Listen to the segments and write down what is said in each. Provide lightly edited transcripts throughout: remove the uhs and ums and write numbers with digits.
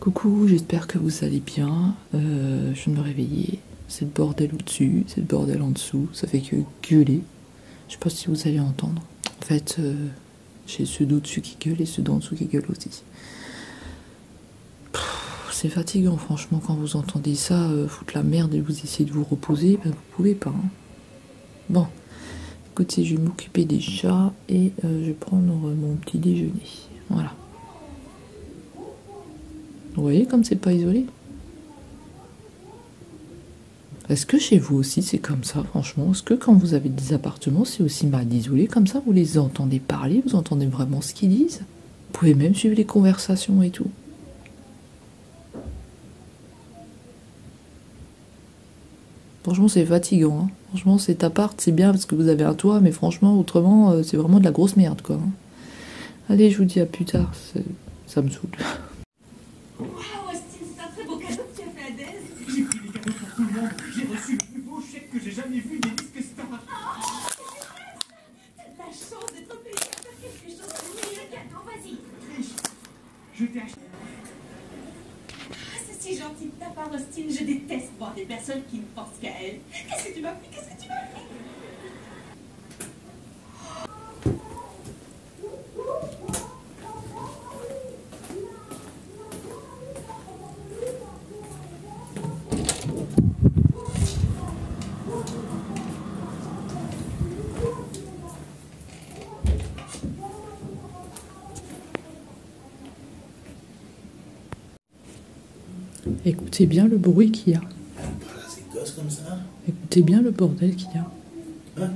Coucou, j'espère que vous allez bien. Je viens de me réveiller. C'est le bordel au-dessus, c'est le bordel en dessous. Ça fait que gueuler. Je sais pas si vous allez entendre. En fait, j'ai ceux d'au-dessus qui gueulent et ceux d'en dessous qui gueulent aussi. C'est fatigant, franchement, quand vous entendez ça, foutre la merde et vous essayez de vous reposer, ben vous pouvez pas. Hein. Bon, écoutez, je vais m'occuper des chats et je vais prendre mon petit déjeuner. Voilà. Vous voyez comme c'est pas isolé? Est-ce que chez vous aussi c'est comme ça, franchement? Est-ce que quand vous avez des appartements, c'est aussi mal isolé comme ça? Vous les entendez parler, vous entendez vraiment ce qu'ils disent? Vous pouvez même suivre les conversations et tout. Franchement, c'est fatigant. Hein. Franchement, cet appart, c'est bien parce que vous avez un toit, mais franchement, autrement, c'est vraiment de la grosse merde, quoi. Hein. Allez, je vous dis à plus tard. Ça me saoule. Waouh, Austin, c'est un très beau cadeau que tu as fait à Dez. J'ai pris des cadeaux pour tout le monde. J'ai reçu le plus beau chèque que j'ai jamais vu des disques stars. Oh, t'as de la chance d'être payé à faire quelque chose de mieux. Le cadeau, vas-y. Triche. Je t'ai acheté. Ah, c'est si gentil de ta part, Austin. Je déteste voir des personnes qui ne pensent qu'à elles. Qu'est-ce que tu m'as fait? Qu'est-ce que tu m'as fait? Écoutez bien le bruit qu'il y a. C'est gosse comme ça. Écoutez bien le bordel qu'il y a. Hein?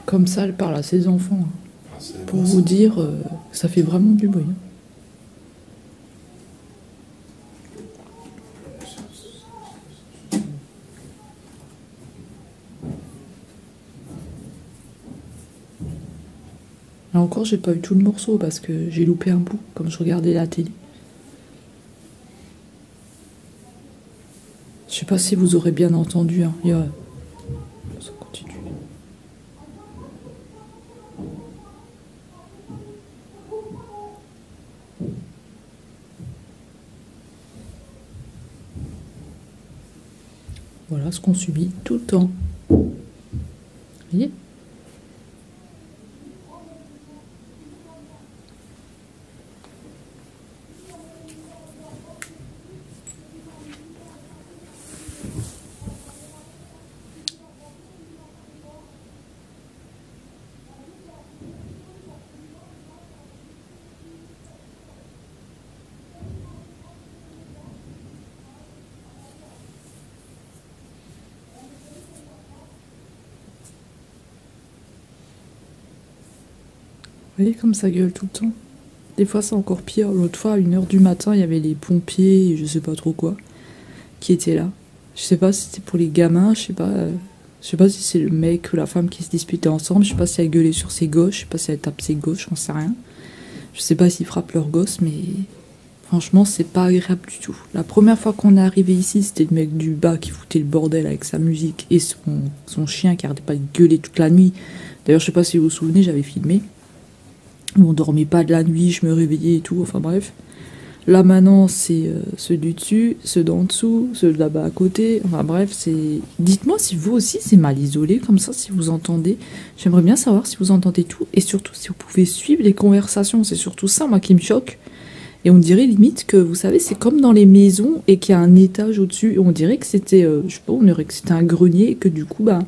Comme ça, elle parle à ses enfants. Hein. Ah, Pour vous dire, ça fait vraiment du bruit. Hein. Là encore, j'ai pas eu tout le morceau parce que j'ai loupé un bout, comme je regardais la télé. Je sais pas si vous aurez bien entendu. Hein. Ça continue. Voilà ce qu'on subit tout le temps. Vous voyez ? Vous voyez comme ça gueule tout le temps. Des fois c'est encore pire. L'autre fois à 1h du matin il y avait les pompiers et je sais pas trop quoi qui étaient là. Je sais pas si c'était pour les gamins, je sais pas si c'est le mec ou la femme qui se disputaient ensemble, je sais pas si elle gueulait sur ses gosses, je sais pas si elle tape ses gosses, j'en sais rien. Je sais pas s'ils frappent leurs gosses, mais franchement c'est pas agréable du tout. La première fois qu'on est arrivé ici, c'était le mec du bas qui foutait le bordel avec sa musique et son chien qui arrêtait pas de gueuler toute la nuit. D'ailleurs je sais pas si vous vous souvenez, j'avais filmé. On dormait pas de la nuit, je me réveillais et tout, enfin bref. Là maintenant c'est ceux du dessus, ceux d'en dessous, ceux de là-bas à côté, enfin bref c'est... Dites-moi si vous aussi c'est mal isolé comme ça, si vous entendez. J'aimerais bien savoir si vous entendez tout et surtout si vous pouvez suivre les conversations, c'est surtout ça moi qui me choque. Et on dirait limite que vous savez c'est comme dans les maisons et qu'il y a un étage au-dessus et on dirait que c'était, je sais pas, on dirait que c'était un grenier et que du coup bah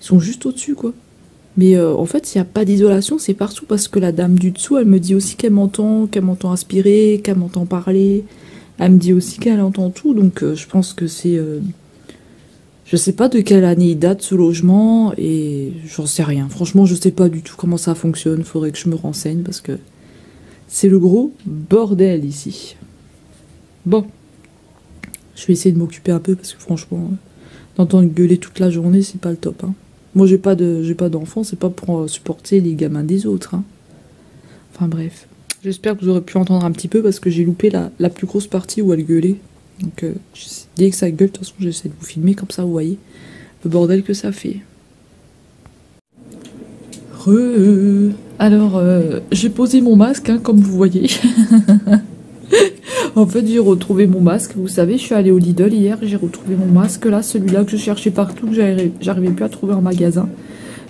ils sont juste au-dessus quoi. Mais en fait, s'il n'y a pas d'isolation, c'est partout parce que la dame du dessous, elle me dit aussi qu'elle m'entend aspirer, qu'elle m'entend parler. Elle me dit aussi qu'elle entend tout, donc je pense que c'est... Je sais pas de quelle année il date ce logement et j'en sais rien. Franchement, je sais pas du tout comment ça fonctionne, faudrait que je me renseigne parce que c'est le gros bordel ici. Bon, je vais essayer de m'occuper un peu parce que franchement, d'entendre gueuler toute la journée, c'est pas le top, hein. Moi, j'ai pas d'enfants, c'est pas pour supporter les gamins des autres. Hein. Enfin bref. J'espère que vous aurez pu entendre un petit peu parce que j'ai loupé la plus grosse partie où elle gueulait. Donc dès que ça gueule, de toute façon j'essaie de vous filmer comme ça vous voyez le bordel que ça fait. Alors j'ai posé mon masque hein, comme vous voyez. En fait j'ai retrouvé mon masque, vous savez je suis allée au Lidl hier, j'ai retrouvé mon masque là, celui-là que je cherchais partout, que j'arrivais plus à trouver en magasin.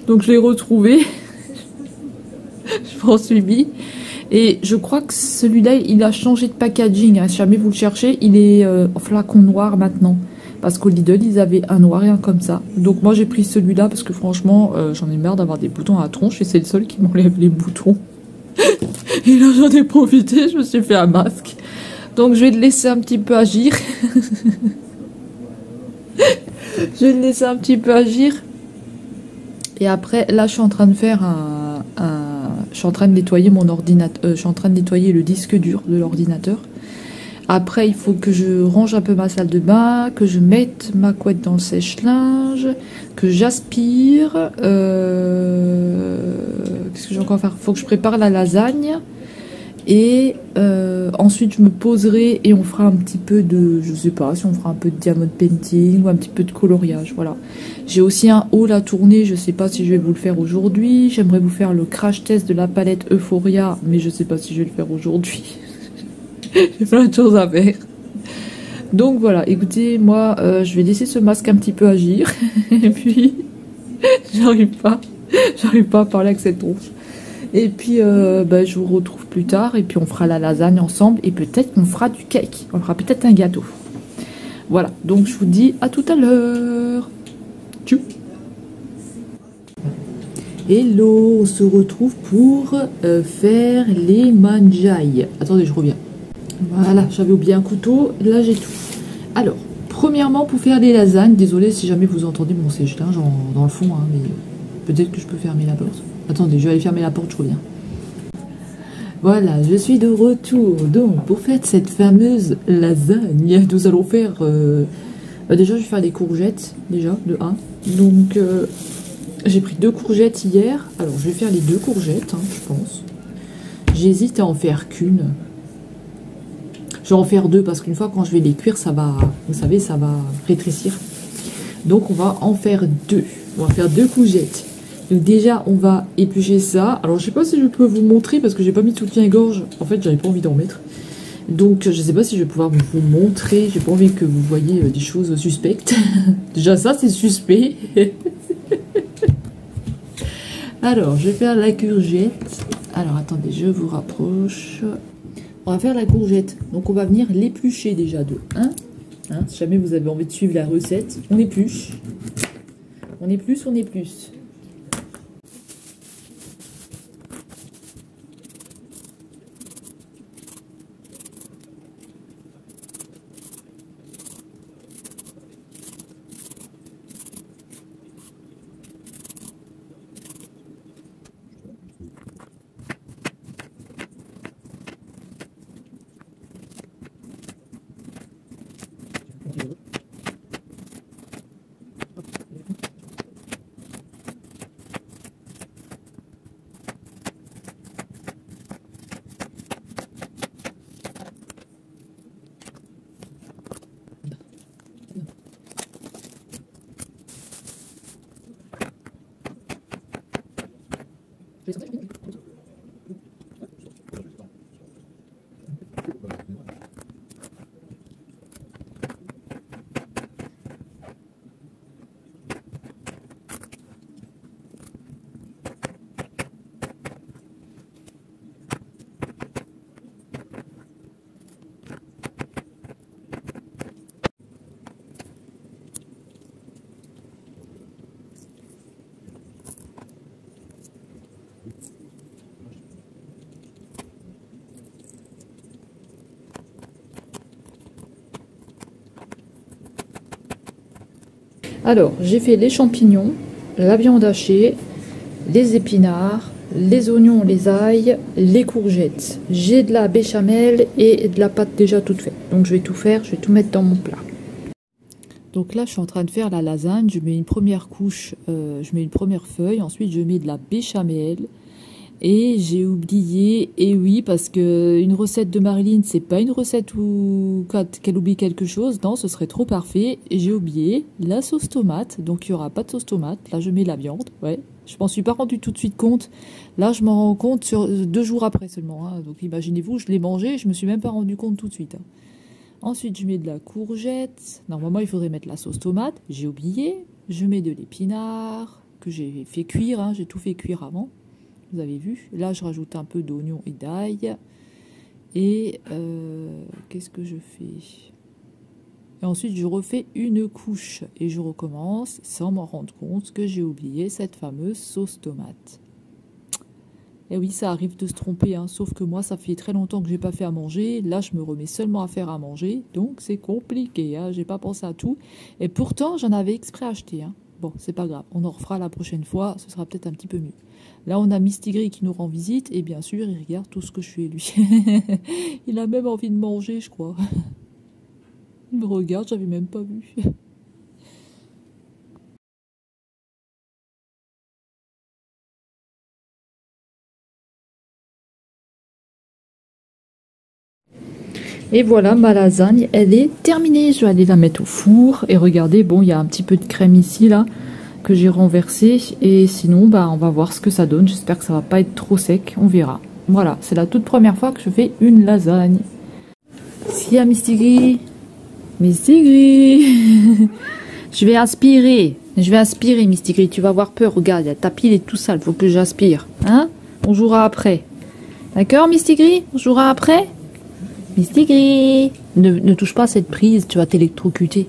Donc je l'ai retrouvé, je m'en suis mis. Et je crois que celui-là, il a changé de packaging. Hein. Si jamais vous le cherchez, il est en flacon noir maintenant. Parce qu'au Lidl, ils avaient un noir et un comme ça. Donc moi, j'ai pris celui-là parce que franchement, j'en ai marre d'avoir des boutons à la tronche. Et c'est le seul qui m'enlève les boutons. Et là, j'en ai profité, je me suis fait un masque. Donc je vais le laisser un petit peu agir. Je vais le laisser un petit peu agir. Et après, là, je suis en train de faire je suis en train de nettoyer mon ordinateur. Je suis en train de nettoyer le disque dur de l'ordinateur. Après, il faut que je range un peu ma salle de bain, que je mette ma couette dans le sèche-linge, que j'aspire. Qu'est-ce que j'ai encore à faire? Il faut que je prépare la lasagne. Et ensuite, je me poserai et on fera un petit peu de... Je sais pas si on fera un peu de diamond painting ou un petit peu de coloriage, voilà. J'ai aussi un haul à tourner, je sais pas si je vais vous le faire aujourd'hui. J'aimerais vous faire le crash test de la palette Euphoria, mais je sais pas si je vais le faire aujourd'hui. J'ai plein de choses à faire. Donc voilà, écoutez, moi, je vais laisser ce masque un petit peu agir. Et puis, j'arrive pas à parler avec cette tronche. Et puis, je vous retrouve plus tard. Et puis, on fera la lasagne ensemble. Et peut-être qu'on fera du cake. On fera peut-être un gâteau. Voilà. Donc, je vous dis à tout à l'heure. Tchou. Hello. On se retrouve pour faire les manjailles. Attendez, je reviens. Voilà. J'avais oublié un couteau. Là, j'ai tout. Alors, premièrement, pour faire les lasagnes. Désolée si jamais vous entendez mon sèche-linge dans le fond. Hein, mais peut-être que je peux fermer la porte. Attendez, je vais aller fermer la porte, je reviens. Voilà, je suis de retour. Donc, pour faire cette fameuse lasagne, nous allons faire... déjà, je vais faire des courgettes, déjà, de 1. Donc, j'ai pris 2 courgettes hier. Alors, je vais faire les 2 courgettes, hein, je pense. J'hésite à en faire qu'une. Je vais en faire 2 parce qu'une fois, quand je vais les cuire, ça va... Vous savez, ça va rétrécir. Donc, on va en faire 2. On va faire 2 courgettes. Donc déjà, on va éplucher ça. Alors, je sais pas si je peux vous montrer parce que j'ai pas mis tout le soutien-gorge. En fait, j'avais pas envie d'en mettre. Donc, je sais pas si je vais pouvoir vous montrer. J'ai pas envie que vous voyez des choses suspectes. Déjà, ça, c'est suspect. Alors, je vais faire la courgette. Alors, attendez, je vous rapproche. On va faire la courgette. Donc, on va venir l'éplucher déjà de 1. Hein, si jamais vous avez envie de suivre la recette, on épluche. On épluche, on épluche. Alors, j'ai fait les champignons, la viande hachée, les épinards, les oignons, les ails, les courgettes. J'ai de la béchamel et de la pâte déjà toute faite. Donc, je vais tout faire, je vais tout mettre dans mon plat. Donc là, je suis en train de faire la lasagne. Je mets une première couche, je mets une première feuille. Ensuite, je mets de la béchamel, Et j'ai oublié, et oui, parce que une recette de Marilyn, c'est pas une recette où qu'elle oublie quelque chose, non, ce serait trop parfait. Et j'ai oublié la sauce tomate, donc il y aura pas de sauce tomate. Là, je mets la viande, ouais. Je m'en suis pas rendu tout de suite compte. Là, je m'en rends compte sur 2 jours après seulement. Hein. Donc imaginez-vous, je l'ai mangé, je me suis même pas rendu compte tout de suite. Hein. Ensuite, je mets de la courgette. Normalement, il faudrait mettre la sauce tomate. J'ai oublié. Je mets de l'épinard que j'ai fait cuire. Hein. J'ai tout fait cuire avant. Vous avez vu. Là, je rajoute un peu d'oignon et d'ail. Et qu'est-ce que je fais? Et ensuite, je refais une couche. Et je recommence sans m'en rendre compte que j'ai oublié cette fameuse sauce tomate. Et oui, ça arrive de se tromper, hein, sauf que moi, ça fait très longtemps que j'ai pas fait à manger. Là, je me remets seulement à faire à manger, donc c'est compliqué. Hein, j'ai pas pensé à tout. Et pourtant, j'en avais exprès acheté. Hein. Bon, c'est pas grave, on en refera la prochaine fois. Ce sera peut-être un petit peu mieux. Là, on a Mistigris qui nous rend visite et bien sûr, il regarde tout ce que je fais lui. Il a même envie de manger, je crois. Il me regarde, j'avais même pas vu. Et voilà, ma lasagne, elle est terminée. Je vais aller la mettre au four. Et regardez, bon, il y a un petit peu de crème ici, là, que j'ai renversé. Et sinon, bah, on va voir ce que ça donne. J'espère que ça va pas être trop sec. On verra. Voilà, c'est la toute première fois que je fais une lasagne. Si, à Mistigris. Mistigris. Je vais aspirer. Je vais aspirer, Mistigris. Tu vas avoir peur. Regarde, il y a ta pile et tout ça. Il faut que j'aspire. Hein? On jouera après. D'accord, Mistigris? On jouera après? Mistigris, ne touche pas à cette prise, tu vas t'électrocuter.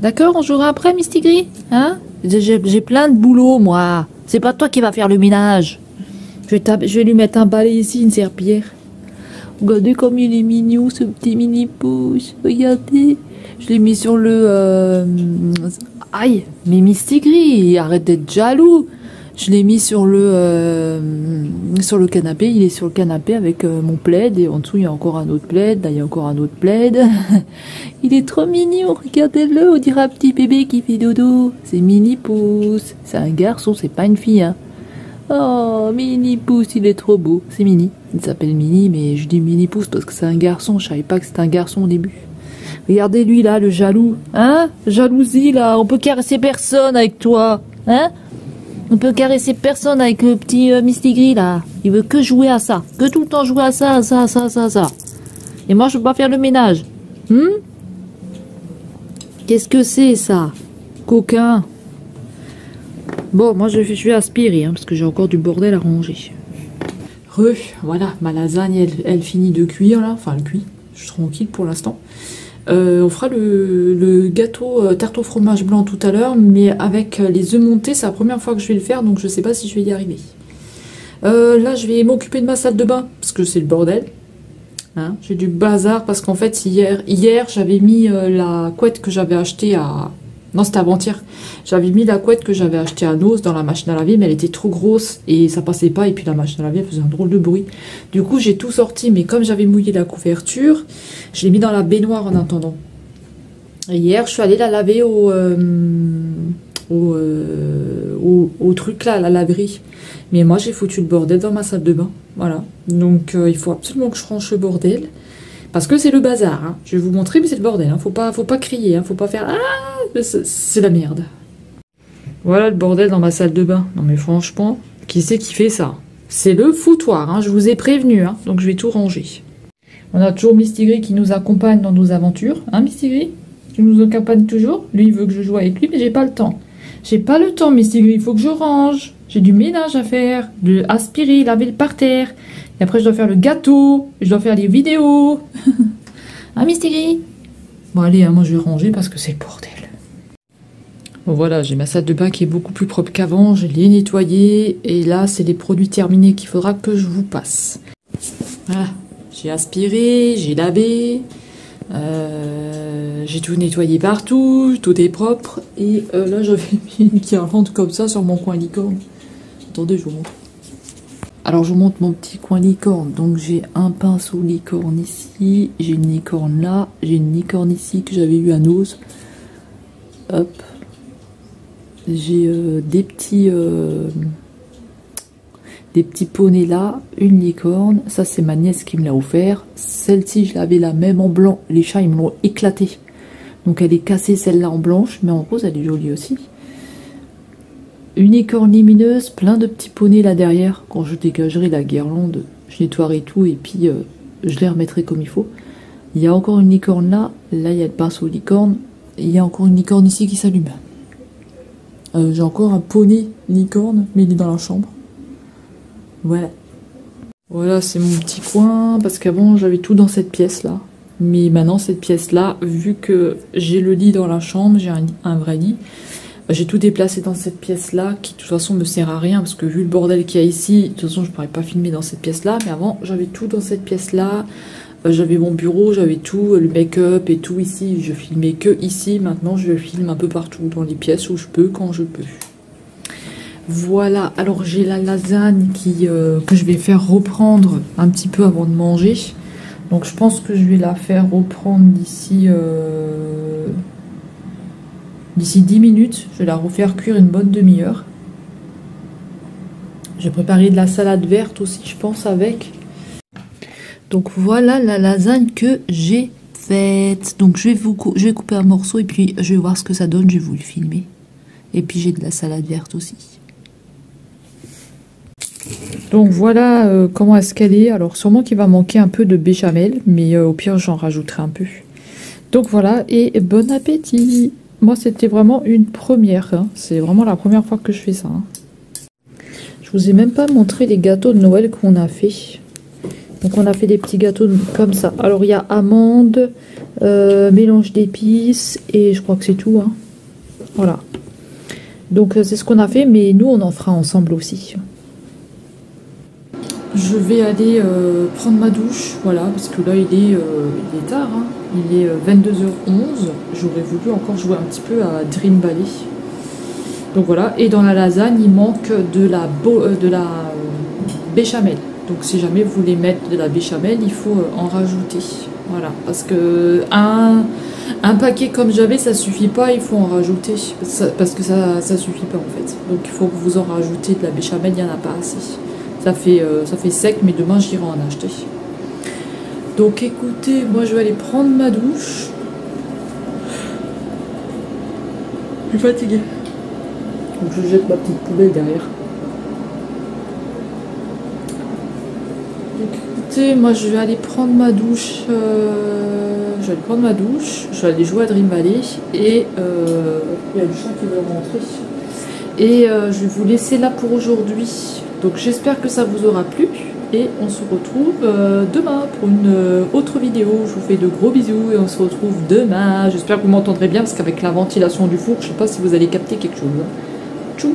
D'accord, on jouera après, Mistigris? Hein? J'ai plein de boulot, moi. C'est pas toi qui vas faire le ménage. Je vais lui mettre un balai ici, une serpillière. Regardez comme il est mignon, ce petit mini-pouce. Regardez. Je l'ai mis sur le... Aïe, mais Mistigris, arrête d'être jaloux. Je l'ai mis sur le canapé. Il est sur le canapé avec mon plaid. Et en dessous, il y a encore un autre plaid. Là, il y a encore un autre plaid. Il est trop mignon. Regardez-le. On dirait un petit bébé qui fait dodo. C'est Mini Pouce. C'est un garçon, c'est pas une fille. Hein. Oh, Mini Pouce, il est trop beau. C'est Mini. Il s'appelle Mini, mais je dis Mini Pouce parce que c'est un garçon. Je savais pas que c'était un garçon au début. Regardez lui, là, le jaloux. Hein? Jalousie, là. On peut caresser personne avec toi. Hein? On peut caresser personne avec le petit Mistigris là. Il veut que jouer à ça. Que tout le temps jouer à ça. Et moi je peux pas faire le ménage. Qu'est-ce que c'est ça? Coquin. Bon, moi je vais aspirer hein, parce que j'ai encore du bordel à ranger. Voilà, ma lasagne elle finit de cuire là. Enfin elle cuit. Je suis tranquille pour l'instant. On fera le gâteau tarte au fromage blanc tout à l'heure, mais avec les œufs montés, c'est la première fois que je vais le faire, donc je sais pas si je vais y arriver. Là, je vais m'occuper de ma salle de bain, parce que c'est le bordel. Hein, j'ai du bazar, parce qu'en fait, hier j'avais mis la couette que j'avais achetée à... Non, c'était avant-hier. J'avais mis la couette que j'avais achetée à Noz dans la machine à laver, mais elle était trop grosse et ça passait pas. Et puis la machine à laver faisait un drôle de bruit. Du coup, j'ai tout sorti, mais comme j'avais mouillé la couverture, je l'ai mis dans la baignoire en attendant. Et hier, je suis allée la laver au truc là, à la laverie. Mais moi, j'ai foutu le bordel dans ma salle de bain. Voilà. Donc, il faut absolument que je range le bordel. Parce que c'est le bazar, hein. Je vais vous montrer, mais c'est le bordel. Hein. Faut pas crier, hein. Faut pas faire... Ah, c'est la merde. Voilà le bordel dans ma salle de bain. Non mais franchement, qui c'est qui fait ça? C'est le foutoir, hein. Je vous ai prévenu, hein. Donc je vais tout ranger. On a toujours Mistigris qui nous accompagne dans nos aventures. Hein Mistigris? Tu nous accompagnes toujours? Lui, il veut que je joue avec lui, mais j'ai pas le temps. J'ai pas le temps, Mistigris. Il faut que je range. J'ai du ménage à faire, de aspirer, laver le parterre. Et après, je dois faire le gâteau. Je dois faire les vidéos. Hein, Mistigris? Bon, allez, hein, moi, je vais ranger parce que c'est le bordel. Bon, voilà, j'ai ma salle de bain qui est beaucoup plus propre qu'avant. Je l'ai nettoyée. Et là, c'est les produits terminés qu'il faudra que je vous passe. Voilà. J'ai aspiré, j'ai lavé. J'ai tout nettoyé partout. Tout est propre. Et là, j'avais mis une guirlande comme ça sur mon coin licorne. Attendez, je vous montre. Alors je vous montre mon petit coin licorne. Donc j'ai un pinceau licorne ici, j'ai une licorne là, j'ai une licorne ici que j'avais eu à Noz. Hop. J'ai des petits des petits poneys là, une licorne. Ça, c'est ma nièce qui me l'a offert. Celle-ci, je l'avais la même en blanc. Les chats, ils me l'ont éclatée. Donc, elle est cassée, celle-là en blanche. Mais en rose, elle est jolie aussi. Une licorne lumineuse, plein de petits poneys là derrière. Quand je dégagerai la guirlande, je nettoierai tout et puis je les remettrai comme il faut. Il y a encore une licorne là. Là, il y a le pinceau licorne. Il y a encore une licorne ici qui s'allume. J'ai encore un poney licorne, mais il est dans la chambre. Voilà. Voilà, c'est mon petit coin, parce qu'avant j'avais tout dans cette pièce-là. Mais maintenant, cette pièce-là, vu que j'ai le lit dans la chambre, j'ai un vrai lit, j'ai tout déplacé dans cette pièce-là, qui de toute façon me sert à rien, parce que vu le bordel qu'il y a ici, de toute façon je ne pourrais pas filmer dans cette pièce-là. Mais avant, j'avais tout dans cette pièce-là. J'avais mon bureau, j'avais tout, le make-up et tout ici. Je filmais que ici. Maintenant, je filme un peu partout, dans les pièces où je peux, quand je peux. Voilà, alors j'ai la lasagne que je vais faire reprendre un petit peu avant de manger. Donc je pense que je vais la faire reprendre d'ici 10 minutes. Je vais la refaire cuire une bonne demi-heure. J'ai préparé de la salade verte aussi, je pense, avec. Donc voilà la lasagne que j'ai faite. Donc je vais couper un morceau et puis je vais voir ce que ça donne, je vais vous le filmer. Et puis j'ai de la salade verte aussi. Donc voilà comment est-ce qu'elle est. Alors sûrement qu'il va manquer un peu de béchamel, mais au pire j'en rajouterai un peu. Donc voilà, et bon appétit. Moi c'était vraiment une première, hein. C'est vraiment la première fois que je fais ça, hein. Je vous ai même pas montré les gâteaux de Noël qu'on a fait. Donc on a fait des petits gâteaux comme ça. Alors il y a amandes, mélange d'épices et je crois que c'est tout, hein. Voilà. Donc c'est ce qu'on a fait, mais nous on en fera ensemble aussi. Je vais aller prendre ma douche, voilà, parce que là il est tard, hein. Il est 22h11. J'aurais voulu encore jouer un petit peu à Dream Valley. Donc voilà, et dans la lasagne il manque de la béchamel. Donc si jamais vous voulez mettre de la béchamel, il faut en rajouter. Voilà, parce que un paquet comme j'avais, ça suffit pas, il faut en rajouter. Parce que ça suffit pas en fait. Donc il faut que vous en rajoutez de la béchamel, il n'y en a pas assez. Ça fait sec, mais demain j'irai en acheter. Donc écoutez, moi je vais aller prendre ma douche. Je suis fatiguée. Donc je jette ma petite poubelle derrière. Écoutez, moi je vais aller prendre ma douche. Je vais aller jouer à Dream Valley. Et il y a du chat qui veut rentrer. Et je vais vous laisser là pour aujourd'hui. Donc j'espère que ça vous aura plu. Et on se retrouve demain pour une autre vidéo. Je vous fais de gros bisous et on se retrouve demain. J'espère que vous m'entendrez bien parce qu'avec la ventilation du four, je ne sais pas si vous allez capter quelque chose. Tchou!